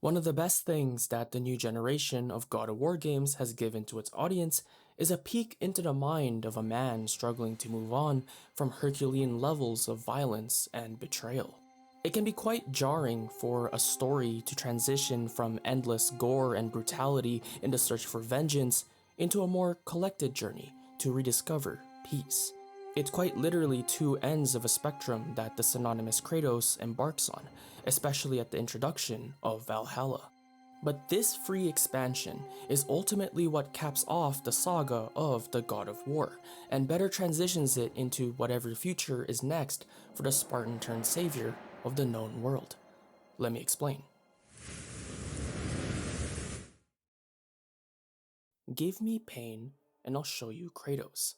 One of the best things that the new generation of God of War games has given to its audience is a peek into the mind of a man struggling to move on from Herculean levels of violence and betrayal. It can be quite jarring for a story to transition from endless gore and brutality in the search for vengeance into a more collected journey to rediscover peace. It's quite literally two ends of a spectrum that the synonymous Kratos embarks on, especially at the introduction of Valhalla. But this free expansion is ultimately what caps off the saga of the God of War, and better transitions it into whatever future is next for the Spartan turned savior of the known world. Let me explain. Give me pain, and I'll show you Kratos.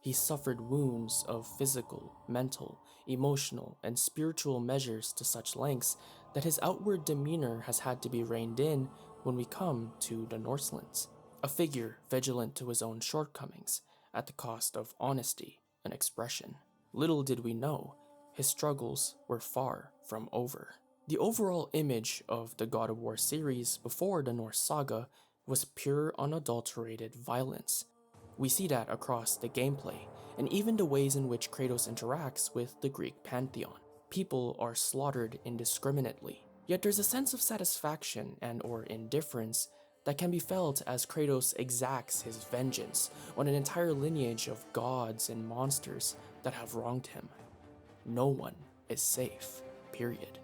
He suffered wounds of physical, mental, emotional, and spiritual measures to such lengths that his outward demeanor has had to be reined in when we come to the Norselands. A figure vigilant to his own shortcomings, at the cost of honesty and expression. Little did we know, his struggles were far from over. The overall image of the God of War series before the Norse Saga was pure unadulterated violence. We see that across the gameplay, and even the ways in which Kratos interacts with the Greek pantheon. People are slaughtered indiscriminately, yet there's a sense of satisfaction and/or indifference that can be felt as Kratos exacts his vengeance on an entire lineage of gods and monsters that have wronged him. No one is safe, period.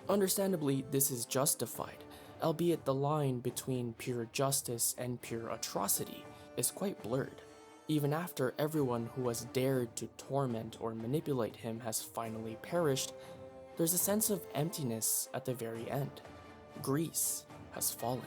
Understandably, this is justified, albeit the line between pure justice and pure atrocity is quite blurred. Even after everyone who has dared to torment or manipulate him has finally perished, there's a sense of emptiness at the very end. Greece has fallen.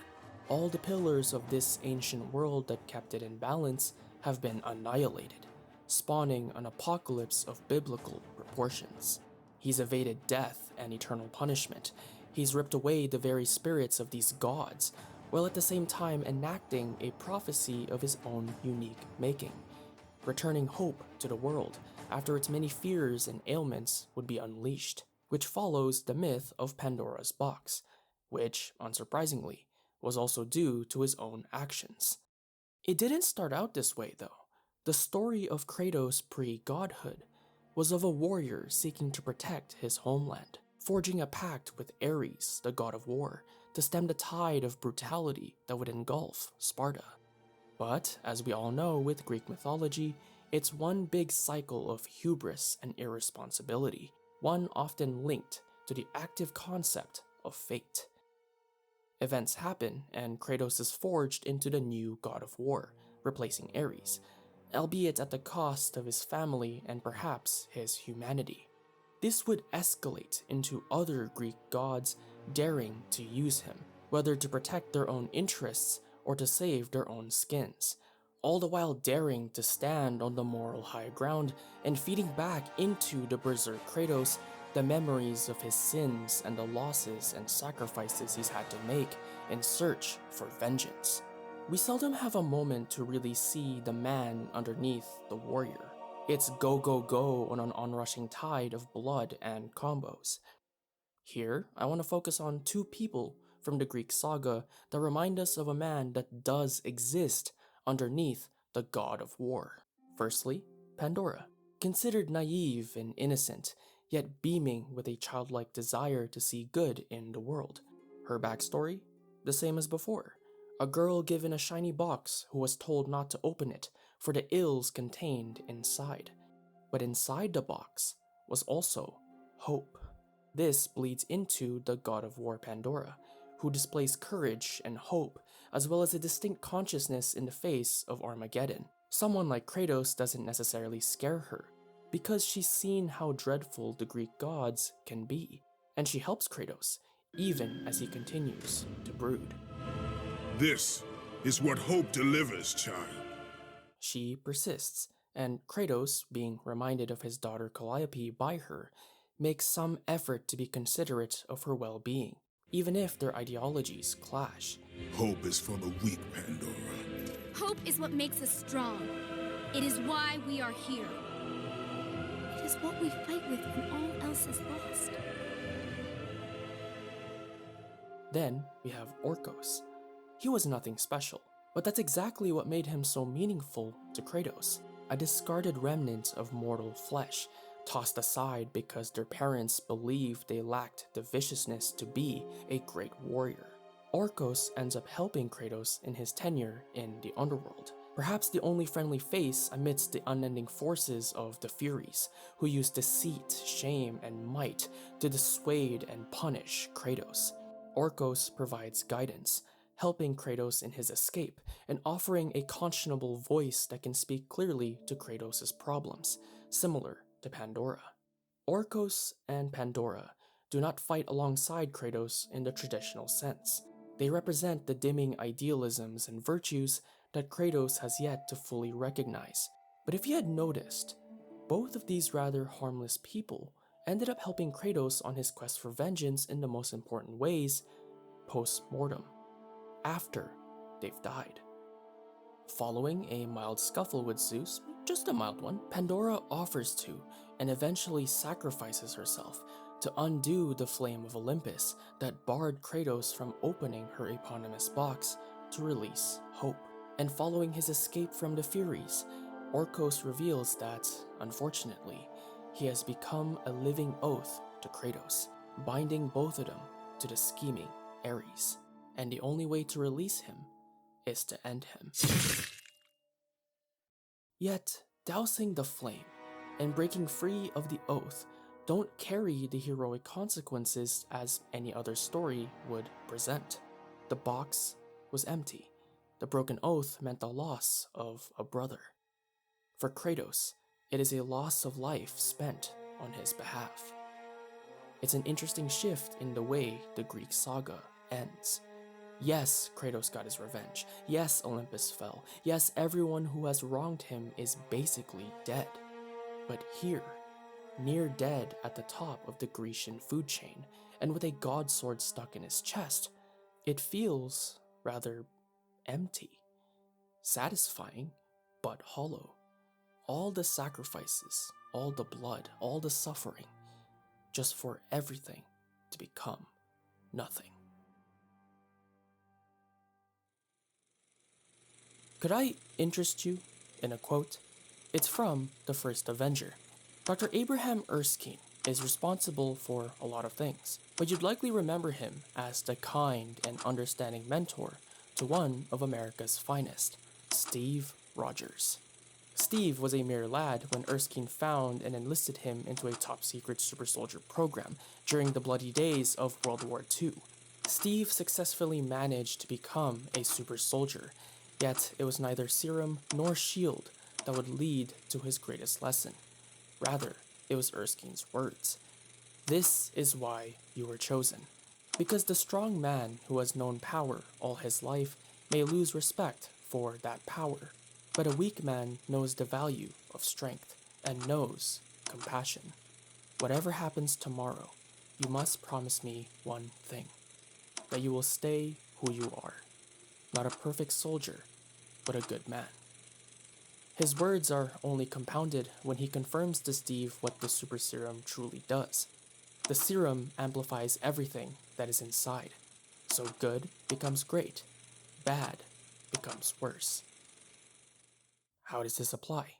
All the pillars of this ancient world that kept it in balance have been annihilated, spawning an apocalypse of biblical proportions. He's evaded death and eternal punishment. He's ripped away the very spirits of these gods, while at the same time enacting a prophecy of his own unique making, returning hope to the world after its many fears and ailments would be unleashed, which follows the myth of Pandora's box, which, unsurprisingly, was also due to his own actions. It didn't start out this way, though. The story of Kratos pre-godhood was of a warrior seeking to protect his homeland, forging a pact with Ares, the god of war, to stem the tide of brutality that would engulf Sparta. But, as we all know with Greek mythology, it's one big cycle of hubris and irresponsibility, one often linked to the active concept of fate. Events happen, and Kratos is forged into the new god of war, replacing Ares, albeit at the cost of his family and perhaps his humanity. This would escalate into other Greek gods daring to use him, whether to protect their own interests or to save their own skins, all the while daring to stand on the moral high ground and feeding back into the berserk Kratos the memories of his sins and the losses and sacrifices he's had to make in search for vengeance. We seldom have a moment to really see the man underneath the warrior. It's go go go on an onrushing tide of blood and combos. Here, I want to focus on two people from the Greek saga that remind us of a man that does exist underneath the god of war. Firstly, Pandora. Considered naive and innocent, yet beaming with a childlike desire to see good in the world. Her backstory? The same as before. A girl given a shiny box who was told not to open it for the ills contained inside. But inside the box was also hope. This bleeds into the god of war Pandora, who displays courage and hope, as well as a distinct consciousness in the face of Armageddon. Someone like Kratos doesn't necessarily scare her, because she's seen how dreadful the Greek gods can be, and she helps Kratos, even as he continues to brood. This is what hope delivers, child. She persists, and Kratos, being reminded of his daughter Calliope by her, makes some effort to be considerate of her well-being, even if their ideologies clash. Hope is for the weak, Pandora. Hope is what makes us strong. It is why we are here. It is what we fight with when all else is lost. Then we have Orcos. He was nothing special, but that's exactly what made him so meaningful to Kratos. A discarded remnant of mortal flesh, tossed aside because their parents believed they lacked the viciousness to be a great warrior. Orcos ends up helping Kratos in his tenure in the underworld, perhaps the only friendly face amidst the unending forces of the Furies, who use deceit, shame, and might to dissuade and punish Kratos. Orcos provides guidance, helping Kratos in his escape and offering a conscionable voice that can speak clearly to Kratos' problems, similar to Pandora. Orcos and Pandora do not fight alongside Kratos in the traditional sense. They represent the dimming idealisms and virtues that Kratos has yet to fully recognize. But if you had noticed, both of these rather harmless people ended up helping Kratos on his quest for vengeance in the most important ways post-mortem, after they've died. Following a mild scuffle with Zeus, just a mild one, Pandora offers to and eventually sacrifices herself to undo the flame of Olympus that barred Kratos from opening her eponymous box to release hope. And following his escape from the Furies, Orcos reveals that, unfortunately, he has become a living oath to Kratos, binding both of them to the scheming Ares. And the only way to release him is to end him. Yet, dousing the flame and breaking free of the oath don't carry the heroic consequences as any other story would present. The box was empty. The broken oath meant the loss of a brother. For Kratos, it is a loss of life spent on his behalf. It's an interesting shift in the way the Greek saga ends. Yes, Kratos got his revenge. Yes, Olympus fell. Yes, everyone who has wronged him is basically dead. But here, near dead at the top of the Grecian food chain, and with a god sword stuck in his chest, it feels rather empty, satisfying, but hollow. All the sacrifices, all the blood, all the suffering, just for everything to become nothing. Could I interest you in a quote? It's from The First Avenger. Dr. Abraham Erskine is responsible for a lot of things, but you'd likely remember him as the kind and understanding mentor to one of America's finest, Steve Rogers. Steve was a mere lad when Erskine found and enlisted him into a top-secret super soldier program during the bloody days of World War II. Steve successfully managed to become a super soldier, yet it was neither serum nor shield that would lead to his greatest lesson. Rather, it was Erskine's words. "This is why you were chosen. Because the strong man who has known power all his life may lose respect for that power. But a weak man knows the value of strength and knows compassion. Whatever happens tomorrow, you must promise me one thing, that you will stay who you are. Not a perfect soldier, but a good man." His words are only compounded when he confirms to Steve what the super serum truly does. The serum amplifies everything that is inside. So good becomes great, bad becomes worse. How does this apply?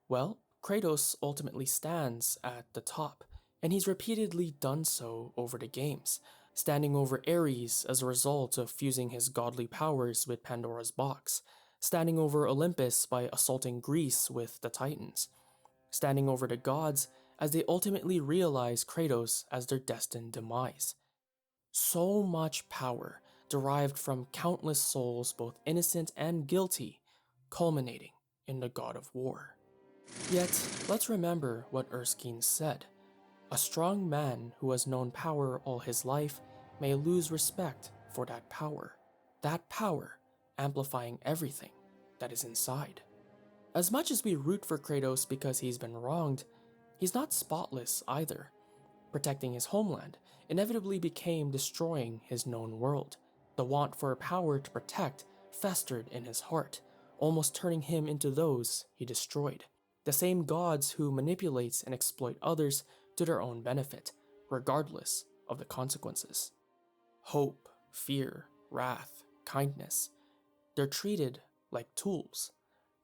Well, Kratos ultimately stands at the top, and he's repeatedly done so over the games, standing over Ares as a result of fusing his godly powers with Pandora's box, standing over Olympus by assaulting Greece with the Titans, standing over the gods as they ultimately realize Kratos as their destined demise. So much power derived from countless souls, both innocent and guilty, culminating in the god of war. Yet, let's remember what Erskine said. A strong man who has known power all his life may lose respect for that power amplifying everything that is inside. As much as we root for Kratos because he's been wronged, he's not spotless either. Protecting his homeland inevitably became destroying his known world. The want for power to protect festered in his heart, almost turning him into those he destroyed. The same gods who manipulate and exploit others to their own benefit, regardless of the consequences. Hope fear, wrath, kindness. They're treated like tools,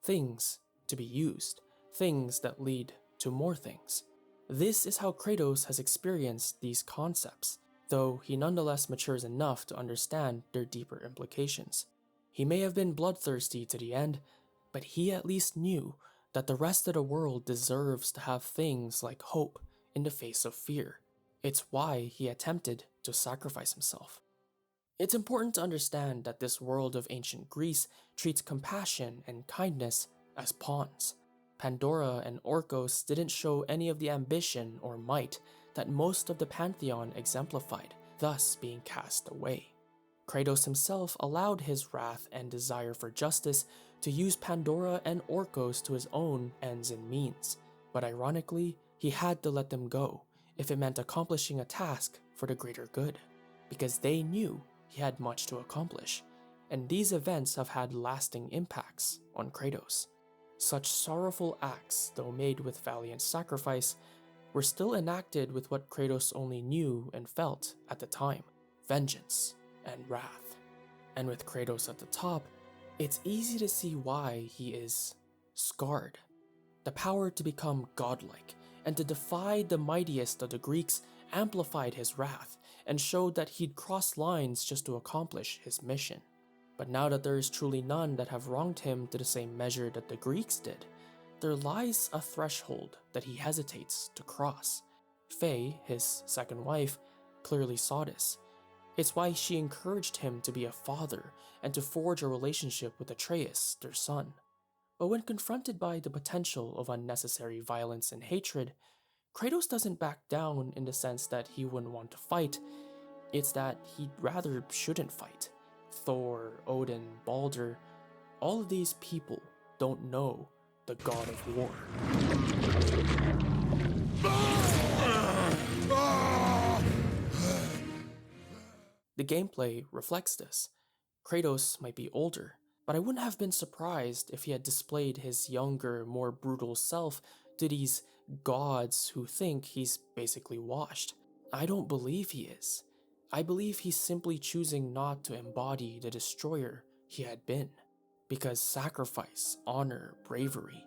things to be used, things that lead to more things. This is how Kratos has experienced these concepts, though he nonetheless matures enough to understand their deeper implications. He may have been bloodthirsty to the end, but he at least knew that the rest of the world deserves to have things like hope in the face of fear. It's why he attempted to sacrifice himself. It's important to understand that this world of ancient Greece treats compassion and kindness as pawns. Pandora and Orcos didn't show any of the ambition or might that most of the pantheon exemplified, thus being cast away. Kratos himself allowed his wrath and desire for justice to use Pandora and Orcos to his own ends and means, but ironically, he had to let them go if it meant accomplishing a task for the greater good, because they knew he had much to accomplish, and these events have had lasting impacts on Kratos. Such sorrowful acts, though made with valiant sacrifice, were still enacted with what Kratos only knew and felt at the time: vengeance and wrath. And with Kratos at the top, it's easy to see why he is scarred. The power to become godlike and to defy the mightiest of the Greeks amplified his wrath and showed that he'd cross lines just to accomplish his mission. But now that there is truly none that have wronged him to the same measure that the Greeks did, there lies a threshold that he hesitates to cross. Faye, his second wife, clearly saw this. It's why she encouraged him to be a father and to forge a relationship with Atreus, their son. But when confronted by the potential of unnecessary violence and hatred, Kratos doesn't back down in the sense that he wouldn't want to fight. It's that he'd rather shouldn't fight. Thor, Odin, Balder, all of these people don't know the god of war. The gameplay reflects this. Kratos might be older, but I wouldn't have been surprised if he had displayed his younger, more brutal self to these gods who think he's basically washed. I don't believe he is. I believe he's simply choosing not to embody the destroyer he had been. Because sacrifice, honor, bravery,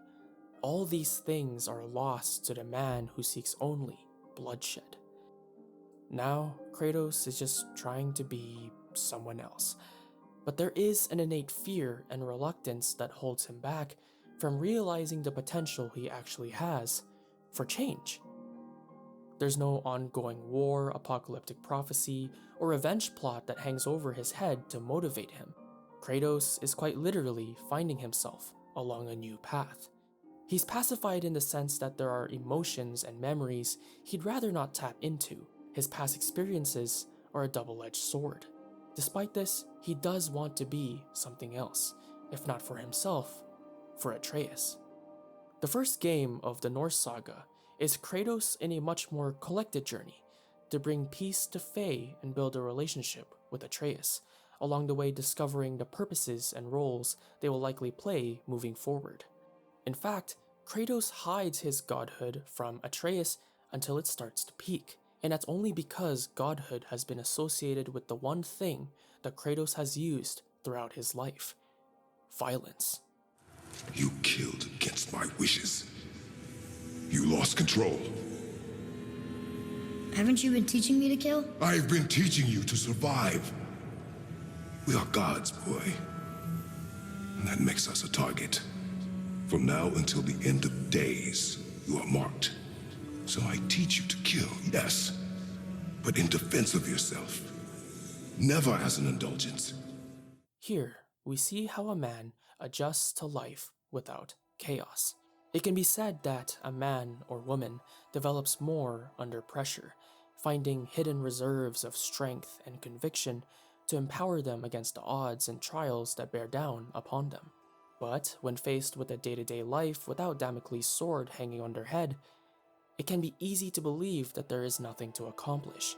all these things are lost to the man who seeks only bloodshed. Now, Kratos is just trying to be someone else. But there is an innate fear and reluctance that holds him back from realizing the potential he actually has for change. There's no ongoing war, apocalyptic prophecy, or revenge plot that hangs over his head to motivate him. Kratos is quite literally finding himself along a new path. He's pacified in the sense that there are emotions and memories he'd rather not tap into. His past experiences are a double-edged sword. Despite this, he does want to be something else, if not for himself, for Atreus. The first game of the Norse Saga is Kratos in a much more collected journey to bring peace to Faye and build a relationship with Atreus, along the way discovering the purposes and roles they will likely play moving forward. In fact, Kratos hides his godhood from Atreus until it starts to peak, and that's only because godhood has been associated with the one thing that Kratos has used throughout his life: violence. You killed against my wishes. You lost control. Haven't you been teaching me to kill? I've been teaching you to survive. We are gods, boy. And that makes us a target. From now until the end of days, you are marked. So I teach you to kill, yes, but in defense of yourself. Never as an indulgence. Here, we see how a man adjusts to life without chaos. It can be said that a man or woman develops more under pressure, finding hidden reserves of strength and conviction to empower them against the odds and trials that bear down upon them. But when faced with a day-to-day life without Damocles' sword hanging on their head, it can be easy to believe that there is nothing to accomplish.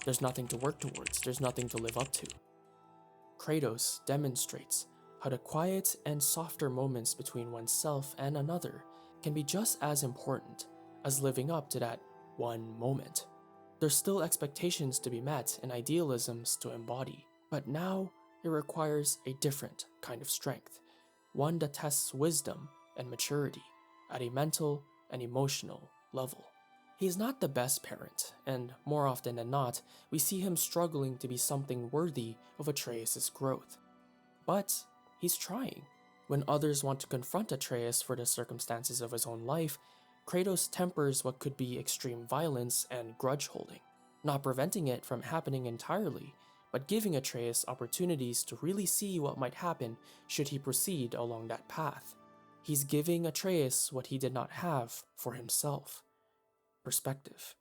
There's nothing to work towards, there's nothing to live up to. Kratos demonstrates how the quiet and softer moments between oneself and another can be just as important as living up to that one moment. There's still expectations to be met and idealisms to embody, But now it requires a different kind of strength, one that tests wisdom and maturity at a mental and emotional level. He is not the best parent, and more often than not, we see him struggling to be something worthy of Atreus' growth. But he's trying. When others want to confront Atreus for the circumstances of his own life, Kratos tempers what could be extreme violence and grudge holding, not preventing it from happening entirely, but giving Atreus opportunities to really see what might happen should he proceed along that path. He's giving Atreus what he did not have for himself: perspective.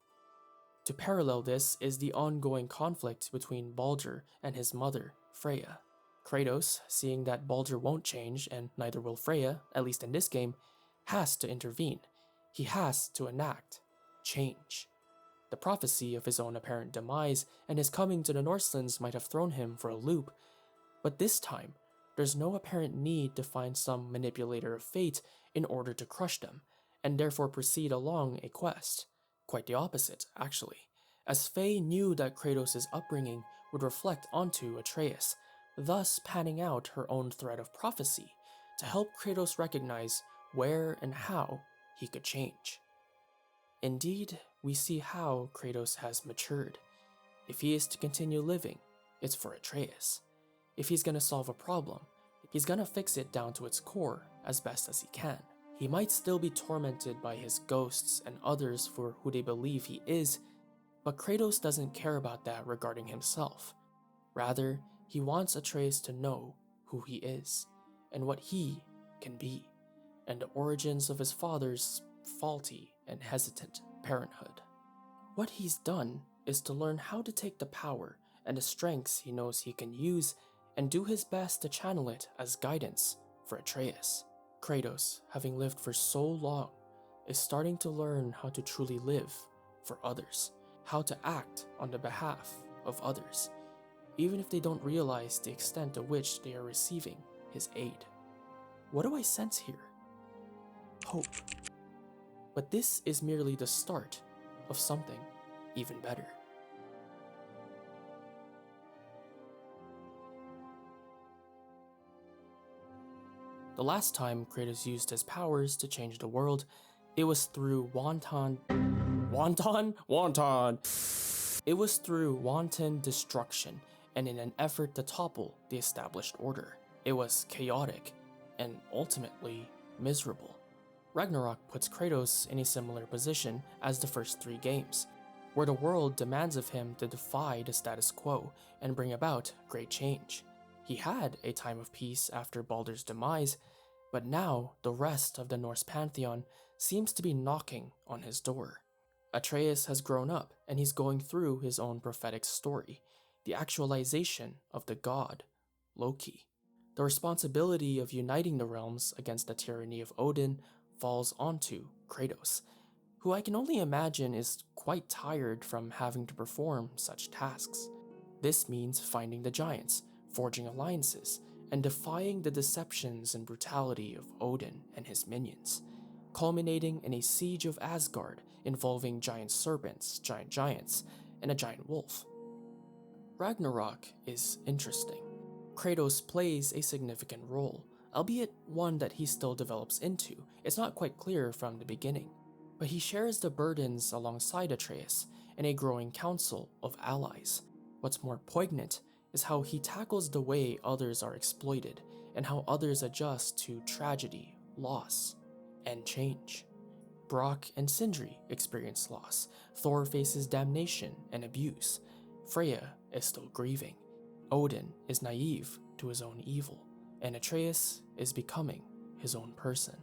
To parallel this is the ongoing conflict between Baldur and his mother, Freya. Kratos, seeing that Baldur won't change and neither will Freya, at least in this game, has to intervene. He has to enact change. The prophecy of his own apparent demise and his coming to the Norselands might have thrown him for a loop, but this time, there's no apparent need to find some manipulator of fate in order to crush them, and therefore proceed along a quest. Quite the opposite, actually, as Faye knew that Kratos' upbringing would reflect onto Atreus, thus panning out her own thread of prophecy to help Kratos recognize where and how he could change. Indeed, we see how Kratos has matured. If he is to continue living, it's for Atreus. If he's gonna solve a problem, he's gonna fix it down to its core as best as he can. He might still be tormented by his ghosts and others for who they believe he is, but Kratos doesn't care about that regarding himself. Rather, he wants Atreus to know who he is, and what he can be, and the origins of his father's faulty and hesitant parenthood. What he's done is to learn how to take the power and the strengths he knows he can use and do his best to channel it as guidance for Atreus. Kratos, having lived for so long, is starting to learn how to truly live for others, how to act on the behalf of others, even if they don't realize the extent to which they are receiving his aid. What do I sense here? Hope. But this is merely the start of something even better. The last time Kratos used his powers to change the world, it was through wanton destruction and in an effort to topple the established order. It was chaotic and ultimately miserable. Ragnarok puts Kratos in a similar position as the first 3 games, where the world demands of him to defy the status quo and bring about great change. He had a time of peace after Baldur's demise, but now the rest of the Norse pantheon seems to be knocking on his door. Atreus has grown up and he's going through his own prophetic story, the actualization of the god, Loki. The responsibility of uniting the realms against the tyranny of Odin falls onto Kratos, who I can only imagine is quite tired from having to perform such tasks. This means finding the giants, forging alliances, and defying the deceptions and brutality of Odin and his minions, culminating in a siege of Asgard involving giant serpents, giant giants, and a giant wolf. Ragnarok is interesting. Kratos plays a significant role, albeit one that he still develops into. It's not quite clear from the beginning, but he shares the burdens alongside Atreus and a growing council of allies. What's more poignant is how he tackles the way others are exploited and how others adjust to tragedy, loss, and change. Brock and Sindri experience loss, Thor faces damnation and abuse, Freya is still grieving, Odin is naive to his own evil, and Atreus is becoming his own person.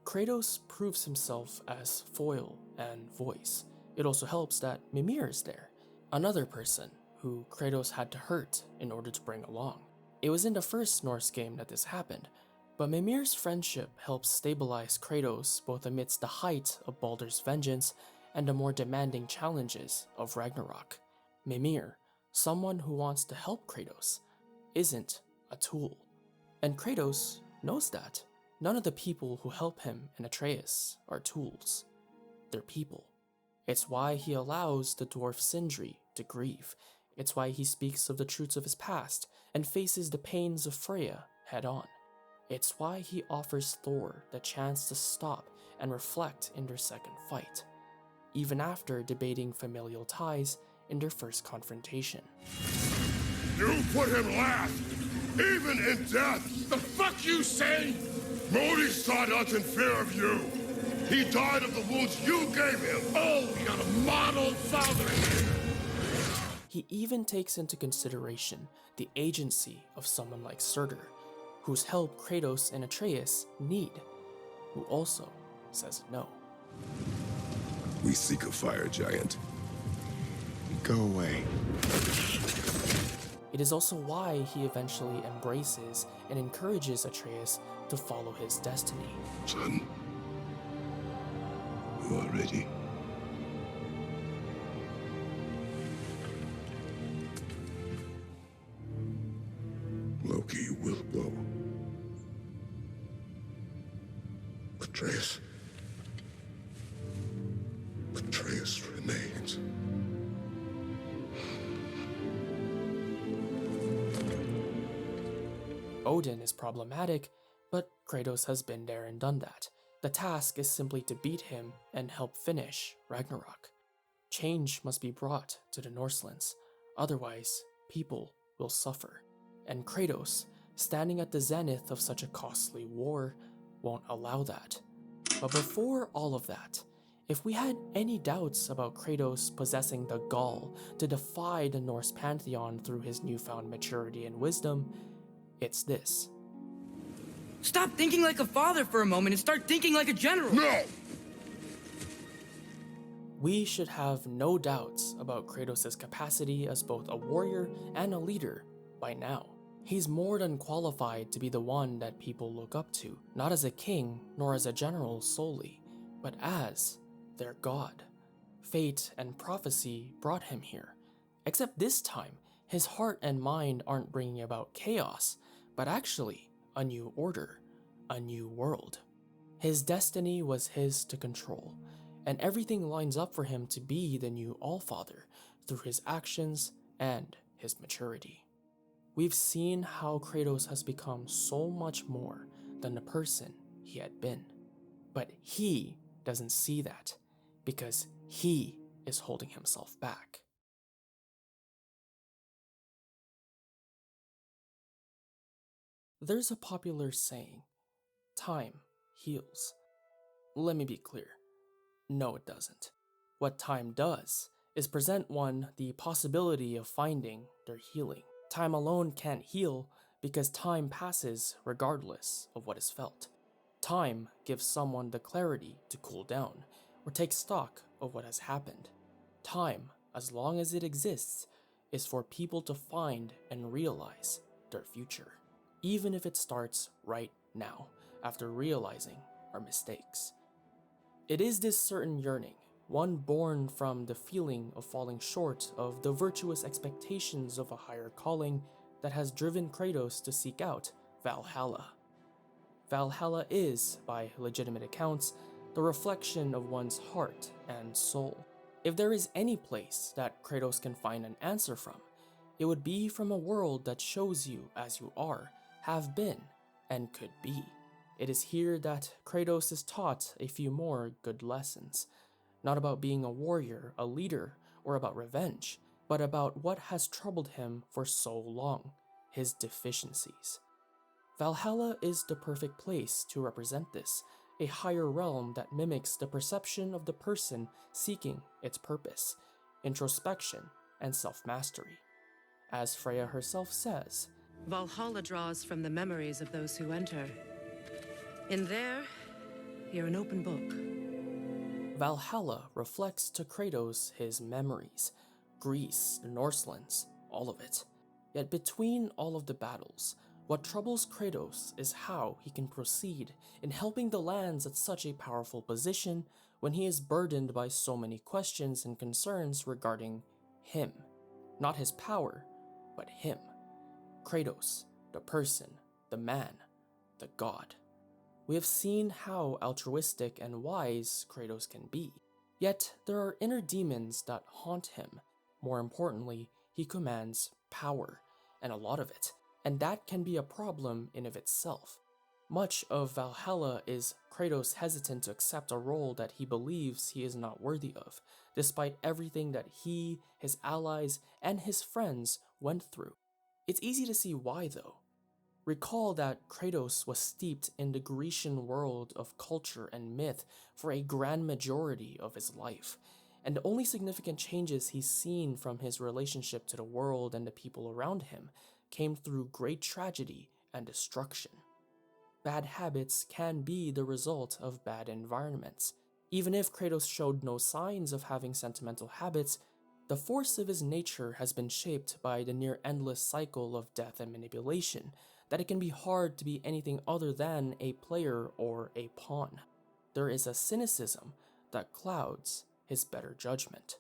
Kratos proves himself as foil and voice. It also helps that Mimir is there, another person who Kratos had to hurt in order to bring along. It was in the first Norse game that this happened, but Mimir's friendship helps stabilize Kratos both amidst the height of Baldur's vengeance and the more demanding challenges of Ragnarok. Mimir, someone who wants to help Kratos, isn't a tool. And Kratos knows that. None of the people who help him and Atreus are tools. They're people. It's why he allows the dwarf Sindri to grieve. It's why he speaks of the truths of his past and faces the pains of Freya head on. It's why he offers Thor the chance to stop and reflect in their second fight, even after debating familial ties in their first confrontation. You put him last, even in death! The fuck you say? Modi sought us in fear of you. He died of the wounds you gave him. Oh, we got a model father here. He even takes into consideration the agency of someone like Surtur, whose help Kratos and Atreus need, who also says no. We seek a fire giant. Go away. It is also why he eventually embraces and encourages Atreus to follow his destiny. Son, you are ready. Loki will go. Atreus. Atreus remains. Odin is problematic, but Kratos has been there and done that. The task is simply to beat him and help finish Ragnarok. Change must be brought to the Norselands, otherwise people will suffer. And Kratos, standing at the zenith of such a costly war, won't allow that. But before all of that, if we had any doubts about Kratos possessing the gall to defy the Norse pantheon through his newfound maturity and wisdom, it's this. Stop thinking like a father for a moment and start thinking like a general! No! We should have no doubts about Kratos' capacity as both a warrior and a leader by now. He's more than qualified to be the one that people look up to, not as a king nor as a general solely, but as their god. Fate and prophecy brought him here, except this time, his heart and mind aren't bringing about chaos, but actually a new order, a new world. His destiny was his to control, and everything lines up for him to be the new Allfather through his actions and his maturity. We've seen how Kratos has become so much more than the person he had been, but he doesn't see that because he is holding himself back. There's a popular saying, time heals. Let me be clear, no it doesn't. What time does is present one the possibility of finding their healing. Time alone can't heal because time passes regardless of what is felt. Time gives someone the clarity to cool down or take stock of what has happened. Time, as long as it exists, is for people to find and realize their future, even if it starts right now, after realizing our mistakes. It is this certain yearning, one born from the feeling of falling short of the virtuous expectations of a higher calling, that has driven Kratos to seek out Valhalla. Valhalla is, by legitimate accounts, the reflection of one's heart and soul. If there is any place that Kratos can find an answer from, it would be from a world that shows you as you are, have been, and could be. It is here that Kratos is taught a few more good lessons, not about being a warrior, a leader, or about revenge, but about what has troubled him for so long, his deficiencies. Valhalla is the perfect place to represent this, a higher realm that mimics the perception of the person seeking its purpose, introspection, and self-mastery. As Freya herself says, Valhalla draws from the memories of those who enter. In there, you're an open book. Valhalla reflects to Kratos his memories, Greece, the Norselands, all of it. Yet between all of the battles, what troubles Kratos is how he can proceed in helping the lands at such a powerful position when he is burdened by so many questions and concerns regarding him. Not his power, but him. Kratos, the person, the man, the god. We have seen how altruistic and wise Kratos can be. Yet there are inner demons that haunt him. More importantly, he commands power, and a lot of it, and that can be a problem in of itself. Much of Valhalla is Kratos hesitant to accept a role that he believes he is not worthy of, despite everything that he, his allies, and his friends went through. It's easy to see why though. Recall that Kratos was steeped in the Grecian world of culture and myth for a grand majority of his life, and the only significant changes he's seen from his relationship to the world and the people around him came through great tragedy and destruction. Bad habits can be the result of bad environments. Even if Kratos showed no signs of having sentimental habits, the force of his nature has been shaped by the near endless cycle of death and manipulation, that it can be hard to be anything other than a player or a pawn. There is a cynicism that clouds his better judgment.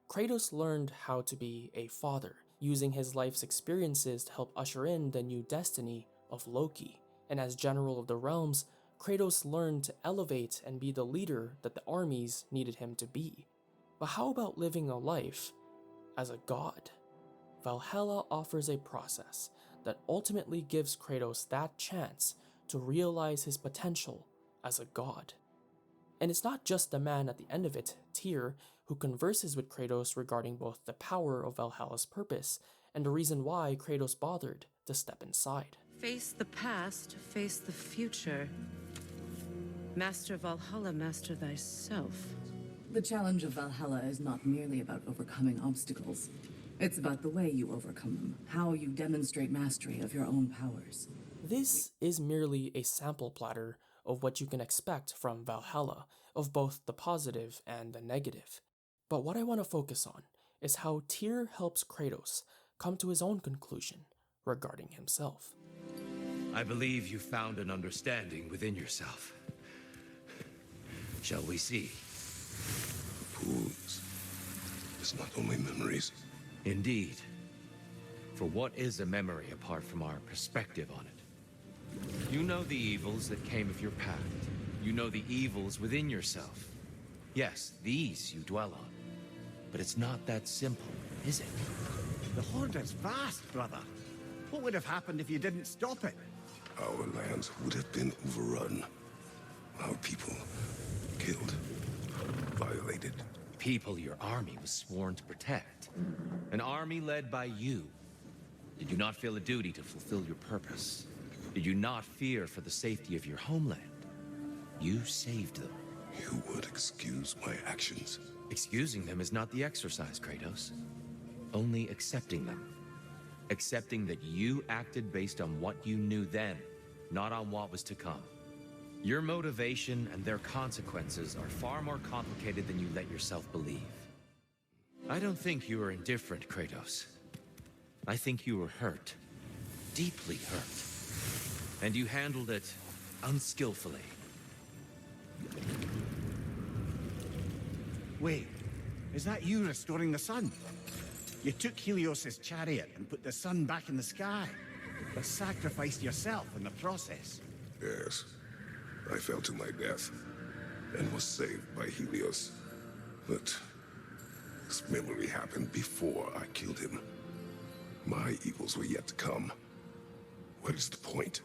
Kratos learned how to be a father, using his life's experiences to help usher in the new destiny of Loki. And as General of the Realms, Kratos learned to elevate and be the leader that the armies needed him to be. But how about living a life as a god? Valhalla offers a process that ultimately gives Kratos that chance to realize his potential as a god. And it's not just the man at the end of it, Tyr, who converses with Kratos regarding both the power of Valhalla's purpose and the reason why Kratos bothered to step inside. Face the past, face the future. Master Valhalla, master thyself. The challenge of Valhalla is not merely about overcoming obstacles. It's about the way you overcome them, how you demonstrate mastery of your own powers. This is merely a sample platter of what you can expect from Valhalla, of both the positive and the negative. But what I want to focus on is how Tyr helps Kratos come to his own conclusion regarding himself. I believe you found an understanding within yourself. Shall we see? Fools. It's not only memories. Indeed. For what is a memory apart from our perspective on it? You know the evils that came of your path. You know the evils within yourself. Yes, these you dwell on. But it's not that simple, is it? The Horde is vast, brother. What would have happened if you didn't stop it? Our lands would have been overrun. Our people killed, violated. People your army was sworn to protect. An army led by you. Did you not feel a duty to fulfill your purpose? Did you not fear for the safety of your homeland? You saved them. You would excuse my actions. Excusing them is not the exercise, Kratos. Only accepting them. Accepting that you acted based on what you knew then, not on what was to come. Your motivation and their consequences are far more complicated than you let yourself believe. I don't think you were indifferent, Kratos. I think you were hurt. Deeply hurt. And you handled it unskillfully. Wait, is that you restoring the sun? You took Helios's chariot and put the sun back in the sky, but sacrificed yourself in the process. Yes. I fell to my death and was saved by Helios. But this memory happened before I killed him. My evils were yet to come. What is the point?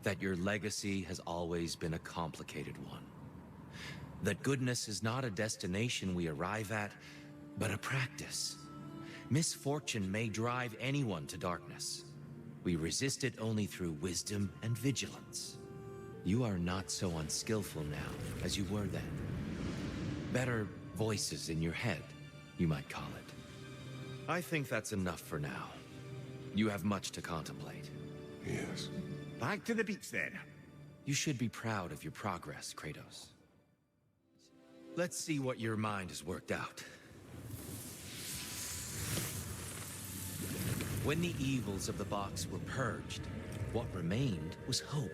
That your legacy has always been a complicated one. That goodness is not a destination we arrive at, but a practice. Misfortune may drive anyone to darkness. We resist it only through wisdom and vigilance. You are not so unskillful now as you were then. Better voices in your head, you might call it. I think that's enough for now. You have much to contemplate. Yes. Back to the beach then. You should be proud of your progress, Kratos. Let's see what your mind has worked out. When the evils of the box were purged, what remained was hope,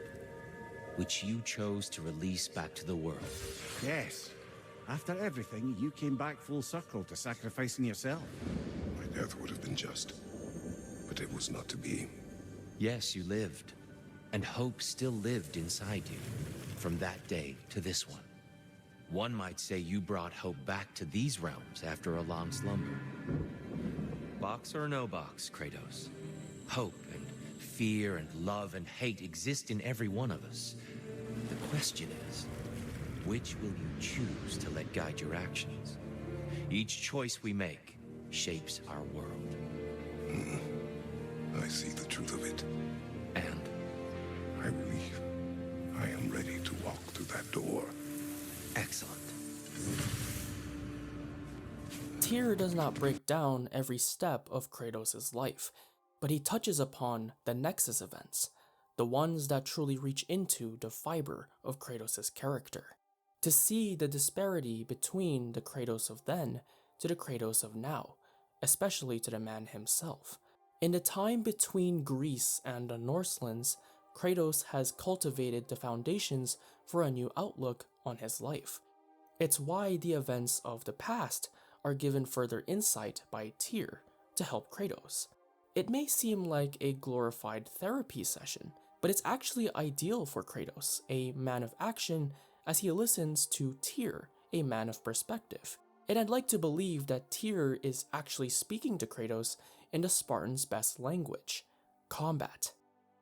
which you chose to release back to the world. Yes. After everything, you came back full circle to sacrificing yourself. My death would have been just, but it was not to be. Yes, you lived, and hope still lived inside you, from that day to this one. One might say you brought hope back to these realms after a long slumber. box or no box, Kratos. Hope and fear and love and hate exist in every one of us. The question is, which will you choose to let guide your actions? Each choice we make shapes our world. I see the truth of it. And I am ready to walk through that door. excellent. Tyr does not break down every step of Kratos' life, but he touches upon the Nexus events, the ones that truly reach into the fiber of Kratos' character, to see the disparity between the Kratos of then to the Kratos of now, especially to the man himself. In the time between Greece and the Norselands, Kratos has cultivated the foundations for a new outlook on his life. It's why the events of the past are given further insight by Tyr to help Kratos. It may seem like a glorified therapy session, but it's actually ideal for Kratos, a man of action, as he listens to Tyr, a man of perspective. And I'd like to believe that Tyr is actually speaking to Kratos in the Spartan's best language, combat.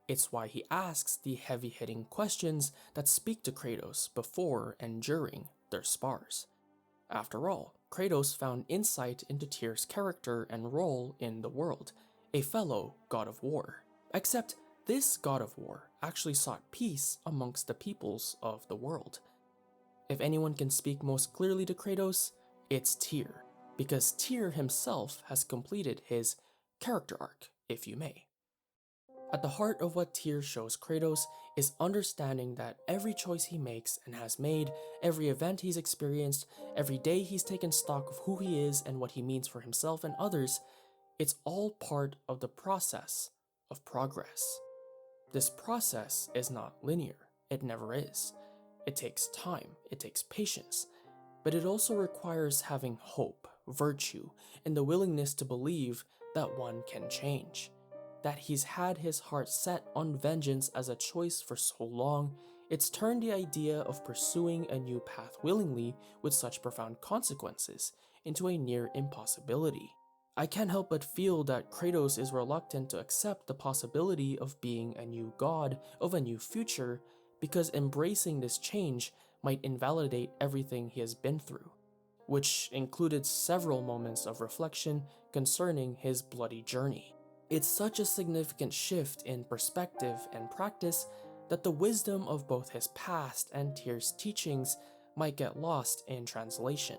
It's why he asks the heavy-hitting questions that speak to Kratos before and during their spars. After all, Kratos found insight into Tyr's character and role in the world, a fellow god of war. Except this god of war actually sought peace amongst the peoples of the world. If anyone can speak most clearly to Kratos, it's Tyr, because Tyr himself has completed his character arc, if you may. At the heart of what Tyr shows Kratos is understanding that every choice he makes and has made, every event he's experienced, every day he's taken stock of who he is and what he means for himself and others, it's all part of the process of progress. This process is not linear, it never is. It takes time, it takes patience, but it also requires having hope, virtue, and the willingness to believe that one can change. That he's had his heart set on vengeance as a choice for so long, it's turned the idea of pursuing a new path willingly with such profound consequences into a near impossibility. I can't help but feel that Kratos is reluctant to accept the possibility of being a new god, of a new future, because embracing this change might invalidate everything he has been through, which included several moments of reflection concerning his bloody journey. It's such a significant shift in perspective and practice that the wisdom of both his past and Tyr's teachings might get lost in translation.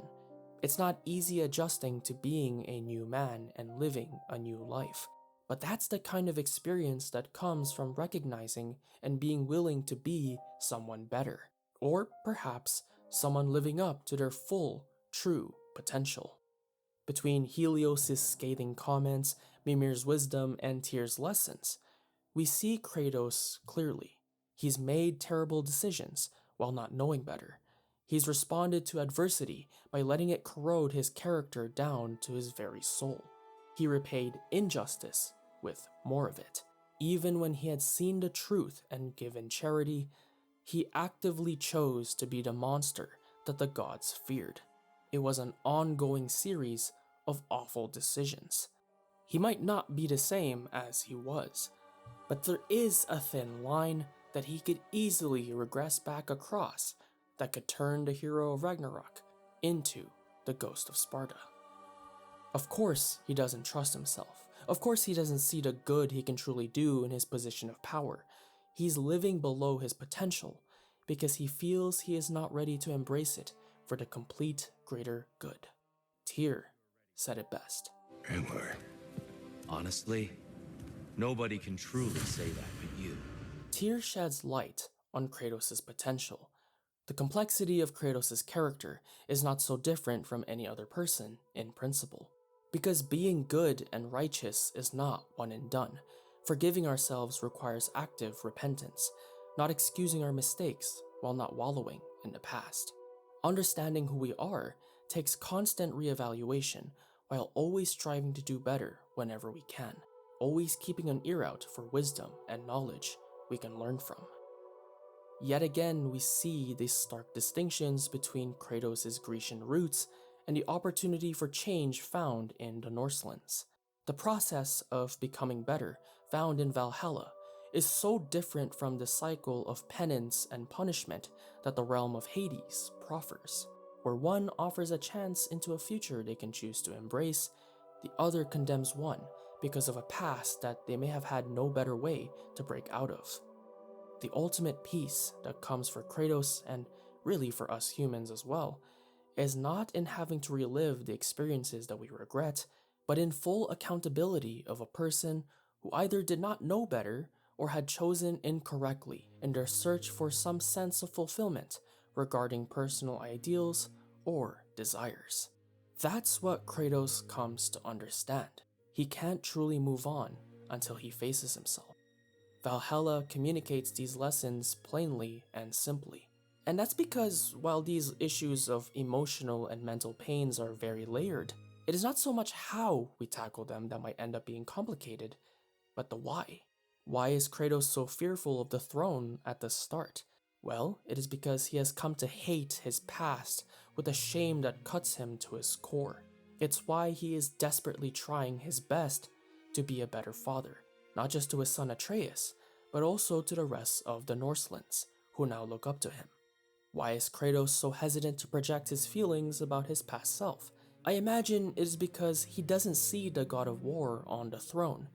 It's not easy adjusting to being a new man and living a new life, but that's the kind of experience that comes from recognizing and being willing to be someone better, or perhaps someone living up to their full, true potential. Between Helios' scathing comments, Mimir's wisdom, and Tyr's lessons, we see Kratos clearly. He's made terrible decisions while not knowing better. He's responded to adversity by letting it corrode his character down to his very soul. He repaid injustice with more of it. Even when he had seen the truth and given charity, he actively chose to be the monster that the gods feared. It was an ongoing series of awful decisions. He might not be the same as he was, but there is a thin line that he could easily regress back across that could turn the hero of Ragnarok into the ghost of Sparta. Of course, he doesn't trust himself. Of course, he doesn't see the good he can truly do in his position of power. He's living below his potential because he feels he is not ready to embrace it for the complete greater good. Tyr said it best. Am I? Honestly, nobody can truly say that but you. Tyr sheds light on Kratos' potential. The complexity of Kratos' character is not so different from any other person in principle. Because being good and righteous is not one and done. Forgiving ourselves requires active repentance, not excusing our mistakes while not wallowing in the past. Understanding who we are takes constant reevaluation while always striving to do better whenever we can, always keeping an ear out for wisdom and knowledge we can learn from. Yet again, we see these stark distinctions between Kratos' Grecian roots and the opportunity for change found in the Norselands. The process of becoming better, found in Valhalla, is so different from the cycle of penance and punishment that the realm of Hades proffers, where one offers a chance into a future they can choose to embrace, the other condemns one because of a past that they may have had no better way to break out of. The ultimate peace that comes for Kratos, and really for us humans as well, is not in having to relive the experiences that we regret, but in full accountability of a person who either did not know better or had chosen incorrectly in their search for some sense of fulfillment regarding personal ideals or desires. That's what Kratos comes to understand. He can't truly move on until he faces himself. Valhalla communicates these lessons plainly and simply. And that's because while these issues of emotional and mental pains are very layered, it is not so much how we tackle them that might end up being complicated, but the why. Why is Kratos so fearful of the throne at the start? Well, it is because he has come to hate his past with a shame that cuts him to his core. It's why he is desperately trying his best to be a better father, not just to his son Atreus, but also to the rest of the Norselands, who now look up to him. Why is Kratos so hesitant to project his feelings about his past self? I imagine it is because he doesn't see the god of war on the throne,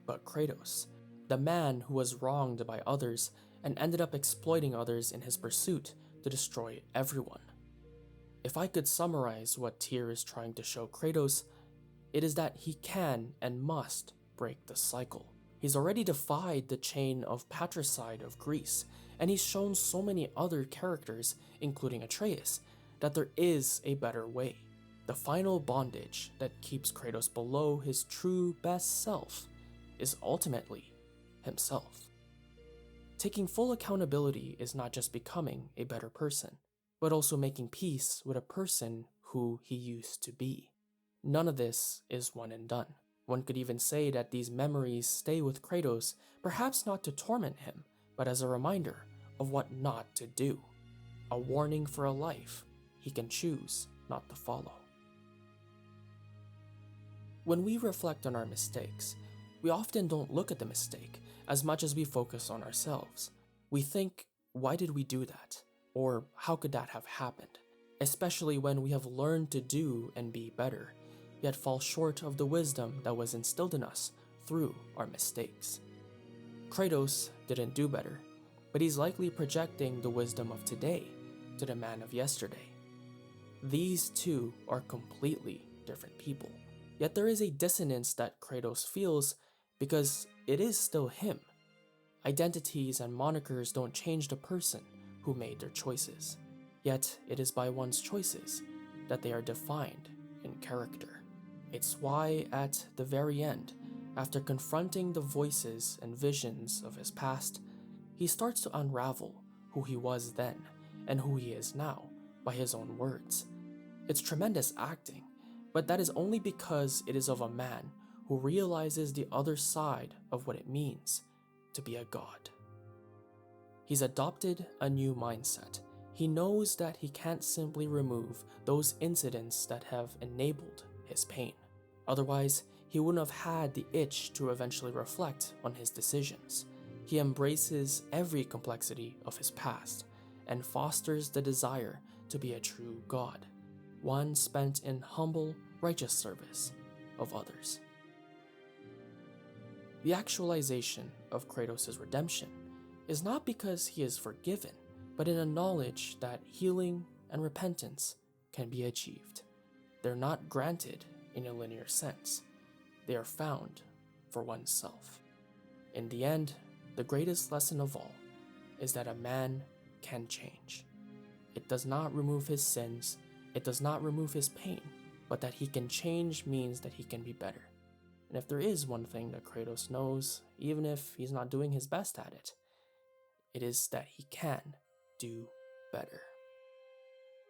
but Kratos, the man who was wronged by others and ended up exploiting others in his pursuit to destroy everyone. If I could summarize what Tyr is trying to show Kratos, it is that he can and must break the cycle. He's already defied the chain of patricide of Greece, and he's shown so many other characters, including Atreus, that there is a better way. The final bondage that keeps Kratos below his true best self is ultimately himself. Taking full accountability is not just becoming a better person, but also making peace with a person who he used to be. None of this is one and done. One could even say that these memories stay with Kratos, perhaps not to torment him, but as a reminder of what not to do. A warning for a life he can choose not to follow. When we reflect on our mistakes, we often don't look at the mistake as much as we focus on ourselves. We think, why did we do that? Or how could that have happened? Especially when we have learned to do and be better, yet fall short of the wisdom that was instilled in us through our mistakes. Kratos didn't do better, but he's likely projecting the wisdom of today to the man of yesterday. These two are completely different people, yet there is a dissonance that Kratos feels because it is still him. Identities and monikers don't change the person who made their choices, yet it is by one's choices that they are defined in character. It's why at the very end, after confronting the voices and visions of his past, he starts to unravel who he was then and who he is now by his own words. It's tremendous acting, but that is only because it is of a man who realizes the other side of what it means to be a god. He's adopted a new mindset. He knows that he can't simply remove those incidents that have enabled his pain. Otherwise, he wouldn't have had the itch to eventually reflect on his decisions. He embraces every complexity of his past and fosters the desire to be a true god, one spent in humble, righteous service of others. The actualization of Kratos' redemption is not because he is forgiven, but in a knowledge that healing and repentance can be achieved. They're not granted in a linear sense. They are found for oneself. In the end, the greatest lesson of all is that a man can change. It does not remove his sins, it does not remove his pain, but that he can change means that he can be better. And if there is one thing that Kratos knows, even if he's not doing his best at it, it is that he can do better.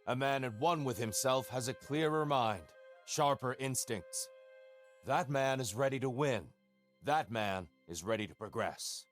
A man at one with himself has a clearer mind, sharper instincts. That man is ready to win. That man is ready to progress.